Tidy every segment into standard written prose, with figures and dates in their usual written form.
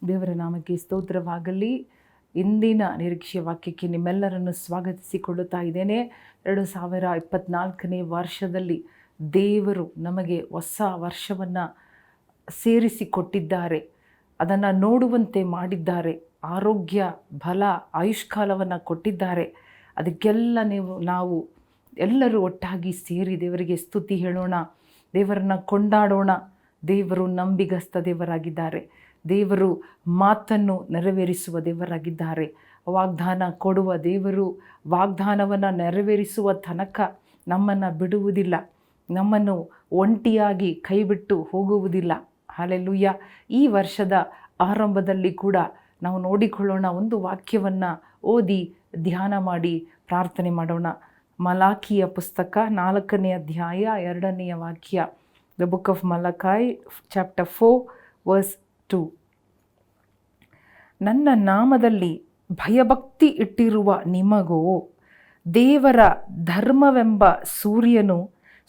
ದೇವರ ನಾಮಕ್ಕೆ ಸ್ತೋತ್ರವಾಗಲಿ. ಇಂದಿನ ನಿರೀಕ್ಷೆಯ ವಾಕ್ಯಕ್ಕೆ ನಿಮ್ಮೆಲ್ಲರನ್ನು ಸ್ವಾಗತಿಸಿಕೊಳ್ಳುತ್ತಾ ಇದ್ದೇನೆ. 2024ನೇ ವರ್ಷದಲ್ಲಿ ದೇವರು ನಮಗೆ ಹೊಸ ವರ್ಷವನ್ನು ಸೇರಿಸಿಕೊಟ್ಟಿದ್ದಾರೆ, ಅದನ್ನು ನೋಡುವಂತೆ ಮಾಡಿದ್ದಾರೆ. ಆರೋಗ್ಯ, ಬಲ, ಆಯುಷ್ಕಾಲವನ್ನು ಕೊಟ್ಟಿದ್ದಾರೆ. ಅದಕ್ಕೆಲ್ಲ ನಾವು ಎಲ್ಲರೂ ಒಟ್ಟಾಗಿ ಸೇರಿ ದೇವರಿಗೆ ಸ್ತುತಿ ಹೇಳೋಣ, ದೇವರನ್ನು ಕೊಂಡಾಡೋಣ. ದೇವರು ನಂಬಿಗಸ್ತ ದೇವರಾಗಿದ್ದಾರೆ. ದೇವರು ಮಾತನ್ನು ನೆರವೇರಿಸುವ ದೇವರಾಗಿದ್ದಾರೆ. ವಾಗ್ದಾನ ಕೊಡುವ ದೇವರು ವಾಗ್ದಾನವನ್ನು ನೆರವೇರಿಸುವ ತನಕ ನಮ್ಮನ್ನು ಬಿಡುವುದಿಲ್ಲ, ನಮ್ಮನ್ನು ಒಂಟಿಯಾಗಿ ಕೈಬಿಟ್ಟು ಹೋಗುವುದಿಲ್ಲ. ಹಲ್ಲೆಲೂಯಾ. ಈ ವರ್ಷದ ಆರಂಭದಲ್ಲಿ ಕೂಡ ನಾವು ನೋಡಿಕೊಳ್ಳೋಣ, ಒಂದು ವಾಕ್ಯವನ್ನು ಓದಿ ಧ್ಯಾನ ಮಾಡಿ ಪ್ರಾರ್ಥನೆ ಮಾಡೋಣ. ಮಲಾಕಿಯ ಪುಸ್ತಕ 4ನೇ ಅಧ್ಯಾಯ 2ನೇ ವಾಕ್ಯ. The book of Malachi chapter 4 verse 2. ನನ್ನ ನಾಮದಲ್ಲಿ ಭಯಭಕ್ತಿ ಇಟ್ಟಿರುವ ನಿಮಗೋ ದೇವರ ಧರ್ಮವೆಂಬ ಸೂರ್ಯನು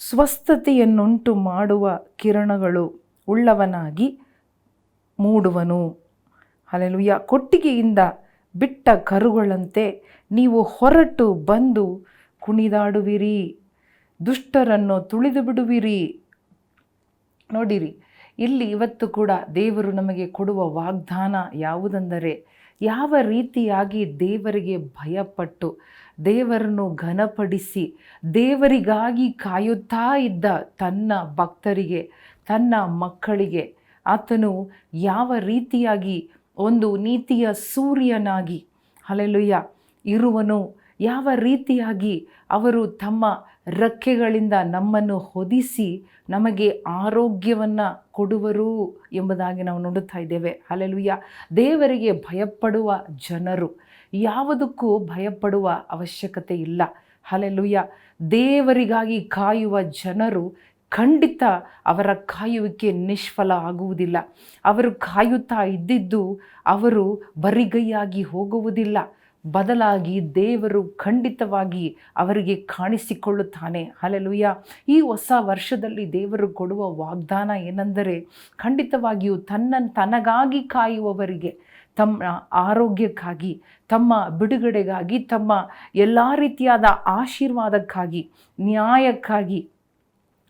ಸ್ವಸ್ಥತೆಯನ್ನುಂಟು ಮಾಡುವ ಕಿರಣಗಳು ಉಳ್ಳವನಾಗಿ ಮೂಡುವನು. ಹಲ್ಲೆಲೂಯಾ. ಕೊಟ್ಟಿಗೆಯಿಂದ ಬಿಟ್ಟ ಕರುಗಳಂತೆ ನೀವು ಹೊರಟು ಬಂದು ಕುಣಿದಾಡುವಿರಿ, ದುಷ್ಟರನ್ನು ತುಳಿದು ಬಿಡುವಿರಿ. ನೋಡಿರಿ, ಇಲ್ಲಿ ಇವತ್ತು ಕೂಡ ದೇವರು ನಮಗೆ ಕೊಡುವ ವಾಗ್ದಾನ ಯಾವುದೆಂದರೆ, ಯಾವ ರೀತಿಯಾಗಿ ದೇವರಿಗೆ ಭಯಪಟ್ಟು ದೇವರನ್ನು ಘನಪಡಿಸಿ ದೇವರಿಗಾಗಿ ಕಾಯುತ್ತಾ ಇದ್ದ ತನ್ನ ಭಕ್ತರಿಗೆ, ತನ್ನ ಮಕ್ಕಳಿಗೆ ಆತನು ಯಾವ ರೀತಿಯಾಗಿ ಒಂದು ನೀತಿಯ ಸೂರ್ಯನಾಗಿ ಹಲ್ಲೆಲೂಯಾ ಇರುವನು, ಯಾವ ರೀತಿಯಾಗಿ ಅವರು ತಮ್ಮ ರೆಕ್ಕೆಗಳಿಂದ ನಮ್ಮನ್ನು ಹೊದಿಸಿ ನಮಗೆ ಆರೋಗ್ಯವನ್ನು ಕೊಡುವರು ಎಂಬುದಾಗಿ ನಾವು ನೋಡುತ್ತಾ ಇದ್ದೇವೆ. ಹಲ್ಲೆಲೂಯಾ. ದೇವರಿಗೆ ಭಯಪಡುವ ಜನರು ಯಾವುದಕ್ಕೂ ಭಯಪಡುವ ಅವಶ್ಯಕತೆ ಇಲ್ಲ. ಹಲ್ಲೆಲೂಯಾ. ದೇವರಿಗಾಗಿ ಕಾಯುವ ಜನರು ಖಂಡಿತ ಅವರ ಕಾಯುವಿಕೆ ನಿಷ್ಫಲ ಆಗುವುದಿಲ್ಲ. ಅವರು ಕಾಯುತ್ತಾ ಇದ್ದಿದ್ದು ಅವರು ಬರಿಗೈಯಾಗಿ ಹೋಗುವುದಿಲ್ಲ, ಬದಲಾಗಿ ದೇವರು ಖಂಡಿತವಾಗಿ ಅವರಿಗೆ ಕಾಣಿಸಿಕೊಳ್ಳುತ್ತಾನೆ. ಹಲ್ಲೆಲೂಯಾ. ಈ ಹೊಸ ವರ್ಷದಲ್ಲಿ ದೇವರು ಕೊಡುವ ವಾಗ್ದಾನ ಏನೆಂದರೆ, ಖಂಡಿತವಾಗಿಯೂ ತನಗಾಗಿ ಕಾಯುವವರಿಗೆ ತಮ್ಮ ಆರೋಗ್ಯಕ್ಕಾಗಿ, ತಮ್ಮ ಬಿಡುಗಡೆಗಾಗಿ, ತಮ್ಮ ಎಲ್ಲ ರೀತಿಯಾದ ಆಶೀರ್ವಾದಕ್ಕಾಗಿ, ನ್ಯಾಯಕ್ಕಾಗಿ,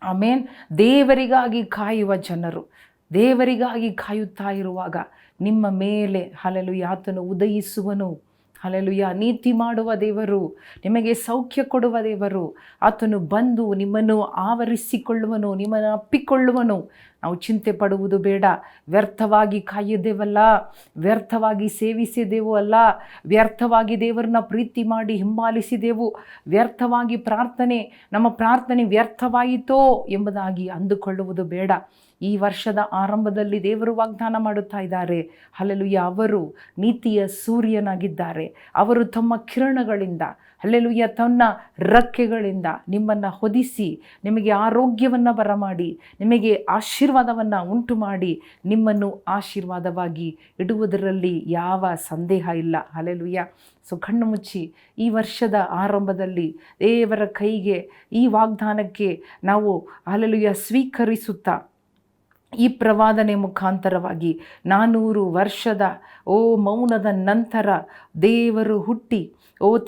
ಆಮೇನ್, ದೇವರಿಗಾಗಿ ಕಾಯುವ ಜನರು ದೇವರಿಗಾಗಿ ಕಾಯುತ್ತಾ ಇರುವಾಗ ನಿಮ್ಮ ಮೇಲೆ ಹಲ್ಲೆಲೂಯಾ ಆತನು ಉದಯಿಸುವನು. ಹಲ್ಲೆಲೂಯಾ. ನೀತಿ ಮಾಡುವ ದೇವರು, ನಿಮಗೆ ಸೌಖ್ಯ ಕೊಡುವ ದೇವರು, ಆತನು ಬಂದು ನಿಮ್ಮನ್ನು ಆವರಿಸಿಕೊಳ್ಳುವನು, ನಿಮ್ಮನ್ನು ಅಪ್ಪಿಕೊಳ್ಳುವನು. ನಾವು ಚಿಂತೆ ಪಡುವುದು ಬೇಡ. ವ್ಯರ್ಥವಾಗಿ ಕಾಯಿದ್ದೇವಲ್ಲ, ವ್ಯರ್ಥವಾಗಿ ಸೇವಿಸಿದೆವು ಅಲ್ಲ, ವ್ಯರ್ಥವಾಗಿ ದೇವರನ್ನ ಪ್ರೀತಿ ಮಾಡಿ ಹಿಂಬಾಲಿಸಿದೆವು, ವ್ಯರ್ಥವಾಗಿ ನಮ್ಮ ಪ್ರಾರ್ಥನೆ ವ್ಯರ್ಥವಾಯಿತೋ ಎಂಬುದಾಗಿ ಅಂದುಕೊಳ್ಳುವುದು ಬೇಡ. ಈ ವರ್ಷದ ಆರಂಭದಲ್ಲಿ ದೇವರು ವಾಗ್ದಾನ ಮಾಡುತ್ತಾ ಇದ್ದಾರೆ. ಹಲ್ಲೆಲೂಯಾ. ಅವರು ನೀತಿಯ ಸೂರ್ಯನಾಗಿದ್ದಾರೆ. ಅವರು ತಮ್ಮ ಕಿರಣಗಳಿಂದ, ಹಲ್ಲೆಲೂಯಾ, ತನ್ನ ರೆಕ್ಕೆಗಳಿಂದ ನಿಮ್ಮನ್ನು ಹೊದಿಸಿ ನಿಮಗೆ ಆರೋಗ್ಯವನ್ನು ಬರಮಾಡಿ, ನಿಮಗೆ ಆಶೀರ್ವಾದವನ್ನು ಉಂಟು ಮಾಡಿ, ನಿಮ್ಮನ್ನು ಆಶೀರ್ವಾದವಾಗಿ ಇಡುವುದರಲ್ಲಿ ಯಾವ ಸಂದೇಹ ಇಲ್ಲ. ಹಲ್ಲೆಲೂಯಾ. ಸೊ ಕಣ್ಣು ಮುಚ್ಚಿ ಈ ವರ್ಷದ ಆರಂಭದಲ್ಲಿ ದೇವರ ಕೈಗೆ ಈ ವಾಗ್ದಾನಕ್ಕೆ ನಾವು ಹಲ್ಲೆಲೂಯಾ ಸ್ವೀಕರಿಸುತ್ತಾ ಈ ಪ್ರವಾದನೆ ಮುಖಾಂತರವಾಗಿ 400 ವರ್ಷದ ಮೌನದ ನಂತರ ದೇವರು ಹುಟ್ಟಿ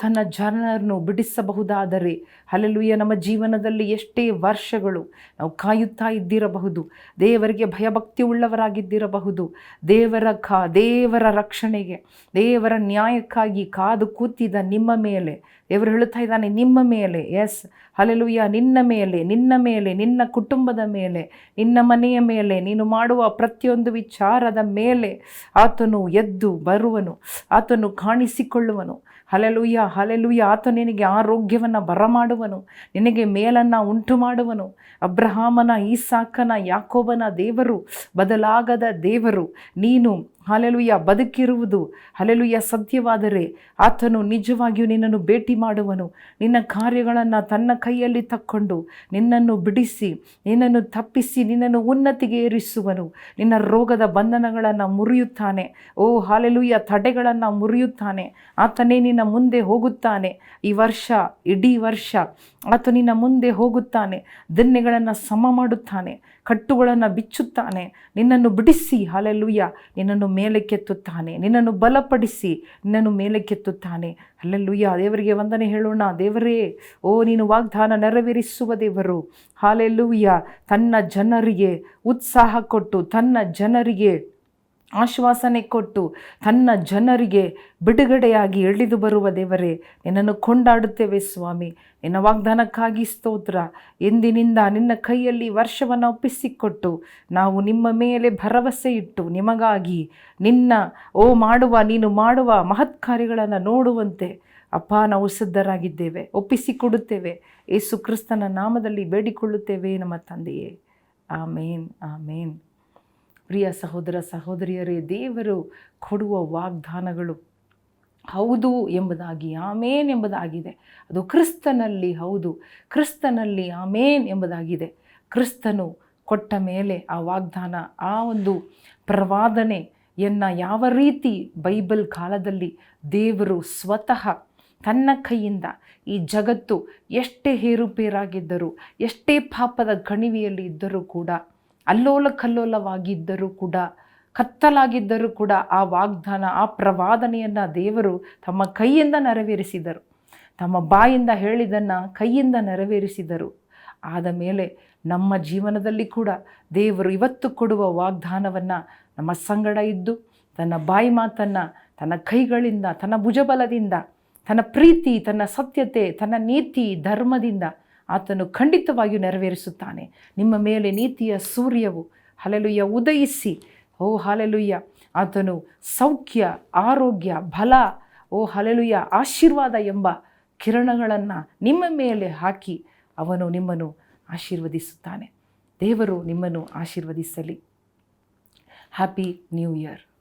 ತನ್ನ ಜನರನ್ನು ಬಿಡಿಸಬಹುದಾದರೆ, ಹಲ್ಲೆಲೂಯಾ, ನಮ್ಮ ಜೀವನದಲ್ಲಿ ಎಷ್ಟೇ ವರ್ಷಗಳು ನಾವು ಕಾಯುತ್ತಾ ಇದ್ದಿರಬಹುದು, ದೇವರಿಗೆ ಭಯಭಕ್ತಿ ಉಳ್ಳವರಾಗಿದ್ದಿರಬಹುದು, ದೇವರ ರಕ್ಷಣೆಗೆ, ದೇವರ ನ್ಯಾಯಕ್ಕಾಗಿ ಕಾದು ಕೂತಿದ್ದ ನಿಮ್ಮ ಮೇಲೆ ದೇವರು ಹೇಳುತ್ತಾ ಇದ್ದಾನೆ, ನಿಮ್ಮ ಮೇಲೆ, ಎಸ್ ಹಲ್ಲೆಲೂಯಾ, ನಿನ್ನ ಮೇಲೆ, ನಿನ್ನ ಕುಟುಂಬದ ಮೇಲೆ, ನಿನ್ನ ಮನೆಯ ಮೇಲೆ, ನೀನು ಮಾಡುವ ಪ್ರತಿಯೊಂದು ವಿಚಾರದ ಮೇಲೆ ಆತನು ಎದ್ದು ಬರುವನು, ಆತನು ಕಾಣಿಸಿಕೊಳ್ಳುವನು. Hallelujah, hallelujah. ಆತ ನಿನಗೆ ಆರೋಗ್ಯವನ್ನು ಬರಮಾಡುವನು, ನಿನಗೆ ಮೇಲನ್ನು ಉಂಟು ಮಾಡುವನು. ಅಬ್ರಹಾಮನ, ಈಸಾಕನ, ಯಾಕೋಬನ ದೇವರು ಬದಲಾಗದ ದೇವರು. ನೀನು ಹಲ್ಲೆಲೂಯಾ ಬದುಕಿರುವುದು ಹಲ್ಲೆಲೂಯಾ ಸತ್ಯವಾದರೆ ಆತನು ನಿಜವಾಗಿಯೂ ನಿನ್ನನ್ನು ಭೇಟಿ ಮಾಡುವನು. ನಿನ್ನ ಕಾರ್ಯಗಳನ್ನು ತನ್ನ ಕೈಯಲ್ಲಿ ತಕ್ಕೊಂಡು ನಿನ್ನನ್ನು ಬಿಡಿಸಿ, ನಿನ್ನನ್ನು ತಪ್ಪಿಸಿ, ನಿನ್ನನ್ನು ಉನ್ನತಿಗೆ ಏರಿಸುವನು. ನಿನ್ನ ರೋಗದ ಬಂಧನಗಳನ್ನು ಮುರಿಯುತ್ತಾನೆ. ಹಲ್ಲೆಲೂಯಾ, ತಡೆಗಳನ್ನು ಮುರಿಯುತ್ತಾನೆ. ಆತನೇ ನಿನ್ನ ಮುಂದೆ ಹೋಗುತ್ತಾನೆ. ಈ ವರ್ಷ, ಇಡೀ ವರ್ಷ ಆತ ನಿನ್ನ ಮುಂದೆ ಹೋಗುತ್ತಾನೆ, ದಿನಗಳನ್ನು ಸಮ ಮಾಡುತ್ತಾನೆ. ಕಟ್ಟುಗಳನ್ನು ಬಿಚ್ಚುತ್ತಾನೆ. ನಿನ್ನನ್ನು ಬಿಡಿಸಿ ಹಲ್ಲೆಲೂಯಾ ನಿನ್ನನ್ನು ಮೇಲಕ್ಕೆತ್ತುತ್ತಾನೆ. ನಿನ್ನನ್ನು ಬಲಪಡಿಸಿ ನಿನ್ನನ್ನು ಮೇಲಕ್ಕೆತ್ತುತ್ತಾನೆ. ಹಲ್ಲೆಲೂಯಾ. ದೇವರಿಗೆ ವಂದನೆ ಹೇಳೋಣ. ದೇವರೇ, ಓ ನೀನು ವಾಗ್ದಾನ ನೆರವೇರಿಸುವ ದೇವರು. ಹಲ್ಲೆಲೂಯಾ. ತನ್ನ ಜನರಿಗೆ ಉತ್ಸಾಹ ಕೊಟ್ಟು, ತನ್ನ ಜನರಿಗೆ ಆಶ್ವಾಸನೆ ಕೊಟ್ಟು, ತನ್ನ ಜನರಿಗೆ ಬಿಡುಗಡೆಯಾಗಿ ಇಳಿದು ಬರುವ ದೇವರೇ, ನಿನ್ನನ್ನು ಕೊಂಡಾಡುತ್ತೇವೆ ಸ್ವಾಮಿ. ನಿನ್ನ ವಾಗ್ದಾನಕ್ಕಾಗಿ ಸ್ತೋತ್ರ. ಎಂದಿನಿಂದ ನಿನ್ನ ಕೈಯಲ್ಲಿ ವರ್ಷವನ್ನು ಒಪ್ಪಿಸಿಕೊಟ್ಟು ನಾವು ನಿಮ್ಮ ಮೇಲೆ ಭರವಸೆ ಇಟ್ಟು ನಿಮಗಾಗಿ ನೀನು ಮಾಡುವ ಮಹತ್ ಕಾರ್ಯಗಳನ್ನು ನೋಡುವಂತೆ ಅಪ್ಪ ನಾವು ಸಿದ್ಧರಾಗಿದ್ದೇವೆ, ಒಪ್ಪಿಸಿಕೊಡುತ್ತೇವೆ. ಯೇಸು ಕ್ರಿಸ್ತನ ನಾಮದಲ್ಲಿ ಬೇಡಿಕೊಳ್ಳುತ್ತೇವೆ ನಮ್ಮ ತಂದೆಯೇ. ಆಮೇನ್, ಆಮೇನ್. ಪ್ರಿಯ ಸಹೋದರ ಸಹೋದರಿಯರೇ, ದೇವರು ಕೊಡುವ ವಾಗ್ದಾನಗಳು ಹೌದು ಎಂಬುದಾಗಿ, ಆಮೇನ್ ಎಂಬುದಾಗಿದೆ. ಅದು ಕ್ರಿಸ್ತನಲ್ಲಿ ಹೌದು, ಕ್ರಿಸ್ತನಲ್ಲಿ ಆಮೇನ್ ಎಂಬುದಾಗಿದೆ. ಕ್ರಿಸ್ತನು ಕೊಟ್ಟ ಮೇಲೆ ಆ ವಾಗ್ದಾನ, ಆ ಒಂದು ಪ್ರವಾದನೆಯನ್ನು ಯಾವ ರೀತಿ ಬೈಬಲ್ ಕಾಲದಲ್ಲಿ ದೇವರು ಸ್ವತಃ ತನ್ನ ಕೈಯಿಂದ ಈ ಜಗತ್ತು ಎಷ್ಟೇ ಏರುಪೇರಾಗಿದ್ದರೂ, ಎಷ್ಟೇ ಪಾಪದ ಕಣಿವೆಯಲ್ಲಿ ಇದ್ದರೂ ಕೂಡ, ಅಲ್ಲೋಲ ಕಲ್ಲೋಲವಾಗಿದ್ದರೂ ಕೂಡ, ಕತ್ತಲಾಗಿದ್ದರೂ ಕೂಡ ಆ ವಾಗ್ದಾನ, ಆ ಪ್ರವಾದನೆಯನ್ನು ದೇವರು ತಮ್ಮ ಕೈಯಿಂದ ನೆರವೇರಿಸಿದರು. ತಮ್ಮ ಬಾಯಿಂದ ಹೇಳಿದ್ದನ್ನು ಕೈಯಿಂದ ನೆರವೇರಿಸಿದರು. ಆದ ಮೇಲೆ ನಮ್ಮ ಜೀವನದಲ್ಲಿ ಕೂಡ ದೇವರು ಇವತ್ತು ಕೊಡುವ ವಾಗ್ದಾನವನ್ನು ನಮ್ಮ ಸಂಗಡ ಇದ್ದು, ತನ್ನ ಬಾಯಿ ಮಾತನ್ನು ತನ್ನ ಕೈಗಳಿಂದ, ತನ್ನ ಭುಜಬಲದಿಂದ, ತನ್ನ ಪ್ರೀತಿ, ತನ್ನ ಸತ್ಯತೆ, ತನ್ನ ನೀತಿ, ಧರ್ಮದಿಂದ ಆತನು ಖಂಡಿತವಾಗಿಯೂ ನೆರವೇರಿಸುತ್ತಾನೆ. ನಿಮ್ಮ ಮೇಲೆ ನೀತಿಯ ಸೂರ್ಯವು ಹಲ್ಲೆಲೂಯ ಉದಯಿಸಿ, ಓ ಹಲ್ಲೆಲೂಯ, ಆತನು ಸೌಖ್ಯ, ಆರೋಗ್ಯ, ಬಲ, ಓ ಹಲ್ಲೆಲೂಯ, ಆಶೀರ್ವಾದ ಎಂಬ ಕಿರಣಗಳನ್ನು ನಿಮ್ಮ ಮೇಲೆ ಹಾಕಿ ಅವನು ನಿಮ್ಮನ್ನು ಆಶೀರ್ವದಿಸುತ್ತಾನೆ. ದೇವರು ನಿಮ್ಮನ್ನು ಆಶೀರ್ವದಿಸಲಿ. Happy new year.